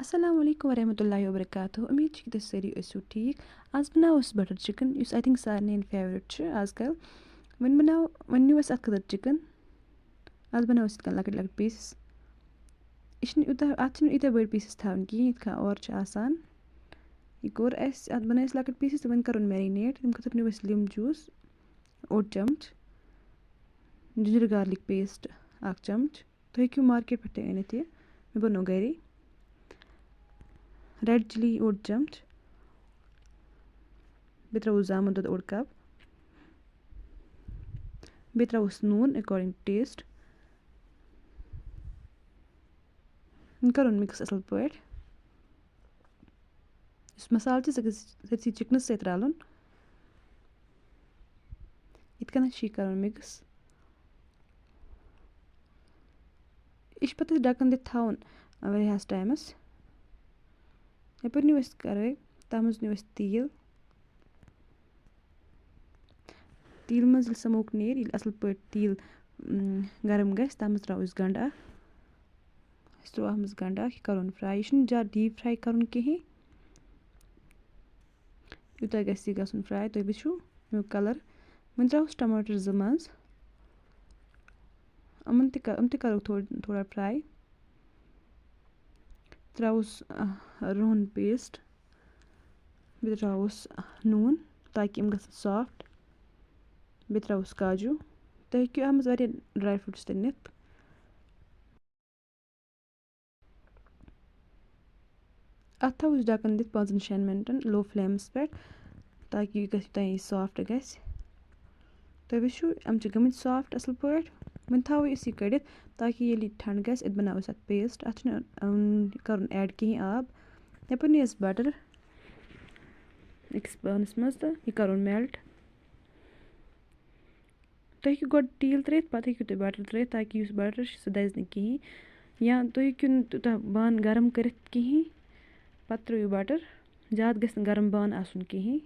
السلام علیکم ورحمۃ اللہ وبرکاتہ امید چھِ کہِ تُہۍ سٲری ٲسِو ٹھیٖک آز بَناوو أسۍ بَٹر چِکَن یُس آی تھِنک سارنٕے فیورِٹ چھُ آز کَل وۄنۍ نیوٗ اَسہِ اَتھ خٲطرٕ چِکَن آز بَناوو أسۍ یِتھ کٔنۍ لۄکٕٹۍ لۄکٕٹۍ پیٖسٕس یہِ چھِنہٕ یوٗتاہ اَتھ چھِنہٕ ییٖتیٛاہ بٔڑۍ پیٖسٕس تھاوٕنۍ کِہیٖنۍ یِتھ کٔنۍ اورٕ چھِ آسان یہِ کوٚر اَسہِ اَتھ بَنٲے اَسہِ لۄکٕٹۍ پیٖسٕس تہٕ وۄنۍ کَرُن میرِنیٹ تَمہِ خٲطرٕ نیوٗ اَسہِ لیٚمب جوٗس اوٚڑ چَمچ جِنجَر گارلِک پیسٹ اَکھ چَمچ تُہۍ ہیٚکِو مارکیٹ پٮ۪ٹھ تہِ أنِتھ یہِ مےٚ بنوو گَرے رٮ۪ڈ چِلی اوٚڑ چَمچ بیٚیہِ ترٛاوُس زامُت دۄد اوٚڑ کَپ بیٚیہِ ترٛاوُس نوٗن اٮ۪کاڈِنٛگ ٹُو ٹیسٹ وۄنۍ کَرُن مِکٕس اَصٕل پٲٹھۍ یُس مصالہٕ چھِ سُہ گژھِ سٲرسٕے چِکنَس سۭتۍ رَلُن یِتھ کٔنَتھ چھِ یہِ کَرُن مِکٕس یہِ چھِ پَتہٕ اَسہِ ڈَکَن دِتھ تھاوُن واریاہَس ٹایمَس یَپٲرۍ نیوٗ اَسہِ کَرٲے تَتھ منٛز نیوٗ اَسہِ تیٖل تیٖلہِ منٛز ییٚلہِ سموک نیرِ ییٚلہِ اَصٕل پٲٹھۍ تیٖل گرم گژھِ تَتھ منٛز ترٛاوو أسۍ گَنٛڈٕ اَکھ أسۍ ترٛاوو اَتھ منٛز گَنٛڈٕ اَکھ یہِ کَرُن فرٛاے یہِ چھُنہٕ زیادٕ ڈیٖپ فرٛاے کَرُن کِہیٖنۍ یوٗتاہ گژھِ یہِ گژھُن فرٛاے تُہۍ وٕچھِو اَمیُک کَلَر وۄنۍ ترٛاوُس ٹماٹر 2 منٛز یِم تہِ کَرو تھوڑا فرٛاے ترٛاوُس رۄہَن پیسٹ بیٚیہِ ترٛاوُس نوٗن تاکہِ یِم گژھن سافٹ بیٚیہِ ترٛاوُس کاجوٗ تُہۍ ہیٚکِو اَتھ منٛز واریاہ ڈرٛاے فرٛوٗٹٕس تہِ نِتھ اَتھ تھاوو أسۍ ڈَکَن دِتھ 5-6 مِنٹَن لو فٕلیمَس پٮ۪ٹھ تاکہِ یہِ گژھِ یوٚتانۍ یہِ سافٹ گژھِ تُہۍ وٕچھِو یِم چھِ گٔمٕتۍ سافٹ اَصٕل پٲٹھۍ وۄنۍ تھاوو أسۍ یہِ کٔڑِتھ تاکہِ ییٚلہِ یہِ ٹھنٛڈٕ گژھِ أسۍ بَناوو أسۍ اَتھ پیسٹ اَتھ چھُنہٕ کَرُن ایڈ کِہیٖنۍ آب یَپٲرۍ نی اَسہِ بَٹر أکِس بانَس منٛز تہٕ یہِ کَرُن میلٹ تُہۍ ہیٚکِو گۄڈٕ تیٖل ترٛٲیِتھ پَتہٕ ہیٚکِو تُہۍ بَٹر ترٛٲیِتھ تاکہِ یُس بَٹر چھُ سُہ دَزِ نہٕ کِہیٖنۍ یا تُہۍ ہیٚکِو نہٕ تیوٗتاہ بانہٕ گرم کٔرِتھ کِہیٖنۍ پَتہٕ ترٛٲیِو بَٹر زیادٕ گژھِ نہٕ گرم بانہٕ آسُن کِہیٖنۍ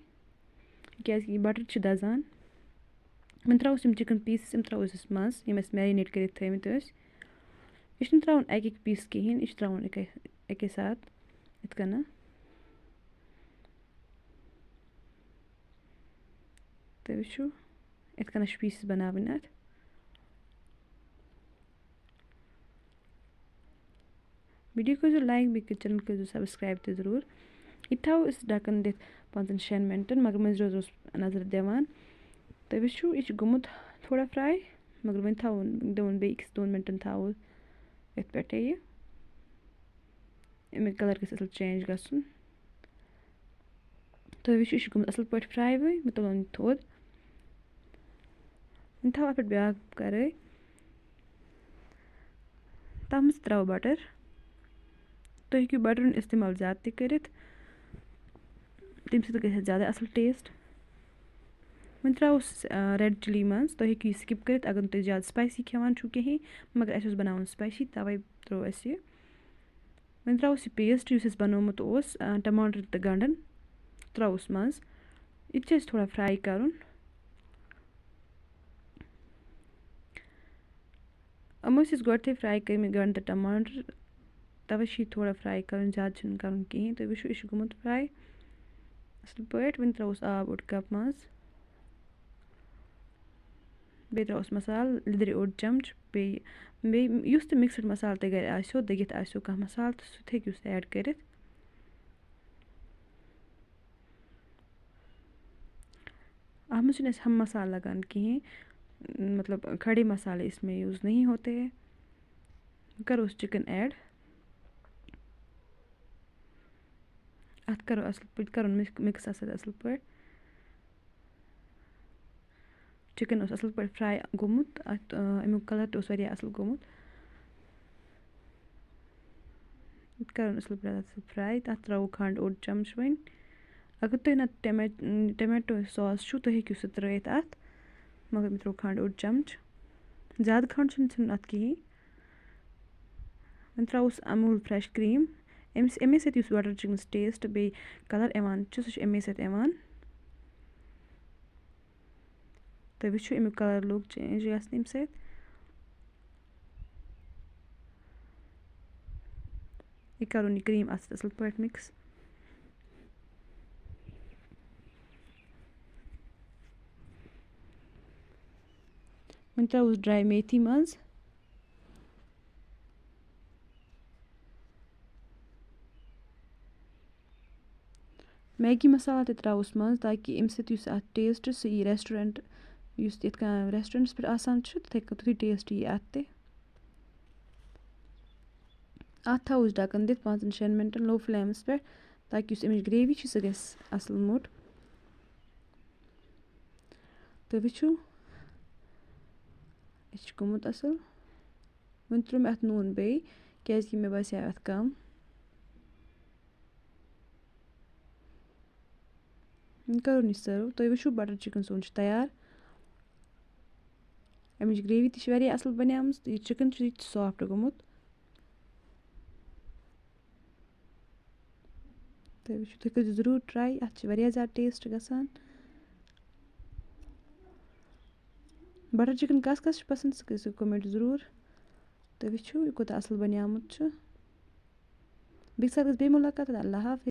کیٛازِکہِ یہِ بَٹر چھِ دَزان وۄنۍ ترٛاوُس یِم چِکَن پیٖسٕس یِم ترٛاوُس أسۍ منٛز یِم اَسہِ میرِنیٹ کٔرِتھ تھٲومٕتۍ ٲسۍ یہِ چھُنہٕ ترٛاوُن اَکہِ اَکہِ پیٖس کِہیٖنۍ یہِ چھُ ترٛاوُن اَکے ساتہٕ یِتھ کٔنۍ تُہۍ وٕچھِو یِتھ کٔنۍ چھِ پیٖسٕس بَناوٕنۍ اَتھ ویٖڈیو کٔرۍزیو لایک بیٚیہِ چَنَل کٔرۍزیو سَبسکرایب تہِ ضروٗر یہِ تھاوو أسۍ ڈَکَن دِتھ 5-6 مِنٹَن مگر مٔنٛزۍ روزوس نظر دِوان تُہۍ وٕچھِو یہِ چھُ گوٚمُت تھوڑا فرٛاے مگر وۄنۍ دِمون بیٚیہِ أکِس 2 مِنٹَن تھاوو یِتھ پٲٹھۍ یہِ اَمیُک کَلَر گژھِ اَصٕل چینٛج گژھُن تُہۍ وٕچھِو یہِ چھُ گوٚمُت اَصٕل پٲٹھۍ فرٛاے مےٚ تُلُن یہِ تھوٚد وۄنۍ تھاوو اَتھ پٮ۪ٹھ بیٛاکھ کَرٲے تَتھ منٛز ترٛاوو بَٹر تُہۍ ہیٚکِو بَٹر ہُنٛد اِستعمال زیادٕ تہِ کٔرِتھ تَمہِ سۭتۍ گژھِ اَتھ زیادٕ اَصٕل ٹیسٹ وۄنۍ ترٛاوُس رٮ۪ڈ چِلی منٛز تُہۍ ہیٚکِو یہِ سِکِپ کٔرِتھ اگر نہٕ تُہۍ زیادٕ سٕپایسی کھٮ۪وان چھُو کِہیٖنۍ مگر اَسہِ اوس بَناوُن سٕپایسی تَوَے ترٛوو اَسہِ یہِ وۄنۍ ترٛاوُس یہِ پیسٹ یُس اَسہِ بَنومُت اوس ٹماٹر تہٕ گَنٛڈَن ترٛاوُس منٛز یہِ تہِ چھِ اَسہِ تھوڑا فرٛاے کَرُن یِم ٲسۍ أسۍ گۄڈٕتھٕے فرٛاے کٔرۍمٕتۍ گَنٛڈٕ تہٕ ٹماٹر تَوَے چھِ یہِ تھوڑا فرٛاے کَرُن زیادٕ چھِنہٕ کَرُن کِہیٖنۍ تُہۍ وٕچھِو یہِ چھُ گوٚمُت فرٛاے اَصٕل پٲٹھۍ وۄنۍ ترٛاوُس آب اوٚڑ کَپ منٛز بیٚیہِ ترٛاوُس مصالہٕ لیٚدرِ اوٚڑ چَمچ بیٚیہِ یُس تہِ مِکسٕڈ مصالہٕ تۄہہِ گَرِ آسیو دٔگِتھ آسیو کانٛہہ مصالہٕ تہٕ سُہ تہِ ہیٚکِو سُہ ایڈ کٔرِتھ اَتھ منٛز چھُنہٕ اَسہِ ہم مصالہٕ لگان کِہیٖنۍ مطلب کھڑے مصالے اِس میں یوٗز نہیں ہوتے ہے کَرو أسۍ چِکَن ایڈ اَتھ کَرو اَصٕل پٲٹھۍ کَرُن مِکٕس اَتھ سۭتۍ اَصٕل پٲٹھۍ چِکَن اوس اَصٕل پٲٹھۍ فرٛاے گوٚمُت اَتھ اَمیُک کَلَر تہِ اوس واریاہ اَصٕل گوٚمُت کَرُن اَصٕل پٲٹھۍ اَتھ سُہ فرٛاے تَتھ ترٛاوو کھَنٛڈ اوٚڑ چَمچ وۄنۍ اگر تُہۍ نَتہٕ ٹمیٹو ساس چھُو تُہۍ ہیٚکِو سُہ ترٛٲیِتھ اَتھ مگر مےٚ ترٛوو کھَنٛڈ اوٚڑ چَمچ زیادٕ کھَنٛڈ چھُنہٕ ژھٕنُن اَتھ کِہیٖنۍ وۄنۍ ترٛاوُس اموٗل فرٛٮ۪ش کرٛیٖم اَمے سۭتۍ یُس بَٹر چِکنَس ٹیسٹ بیٚیہِ کَلَر یِوان چھُ سُہ چھُ اَمے سۭتۍ یِوان تُہۍ وٕچھِو اَمیُک کَلَر لوٚگ چینٛج گژھنہٕ اَمہِ سۭتۍ یہِ کَرُن یہِ کرٛیٖم اَتھ سۭتۍ اَصٕل پٲٹھۍ مِکٕس. وۄنۍ ترٛاوُس ڈرٛاے میتھی منٛز. میگی مصالہ تہِ ترٛاوُس منٛز تاکہِ اَمہِ سۭتۍ یُس اَتھ ٹیسٹ سُہ یی رٮ۪سٹورنٛٹ یُس یِتھ کٔنۍ رٮ۪سٹورنٛٹَس پٮ۪ٹھ آسان چھُ تِتھُے ٹیسٹ یی اَتھ تہِ. اَتھ تھاوُس ڈَکَن دِتھ 5-6 مِنٹَن لو فٕلیمَس پٮ۪ٹھ تاکہِ یُس اَمِچ گرٛیوی چھِ سُہ گژھِ اَصٕل موٚٹ. تُہۍ وٕچھِو یہِ چھُ گوٚمُت اَصٕل. وۄنۍ ترٛوو مےٚ اَتھ نوٗن بیٚیہِ کیٛازِکہِ مےٚ باسیٛو اَتھ کَم. وۄنۍ کَرُن یہِ سٔرٕو. تُہۍ وٕچھِو بَٹر چِکَن سون چھُ تیار. اَمِچ گرٛیوی تہِ چھِ واریاہ اَصٕل بَنیٛامٕژ تہٕ یہِ چِکَن چھُ یہِ تہِ سافٹ گوٚمُت. تُہۍ وٕچھِو تُہۍ کٔرۍزیو ضٔروٗر ٹرٛاے اَتھ چھِ واریاہ زیادٕ ٹیسٹ گژھان. بَٹر چِکَن کَس کَس چھُ پَسنٛد سُہ کٔرۍزیو کوٚمٮ۪نٛٹ ضٔروٗر. تُہۍ وٕچھِو یہِ کوٗتاہ اَصٕل بَنیٛامُت چھُ. بیٚکہِ ساتہٕ گژھِ بیٚیہِ مُلاقات. اللہ حافِظ.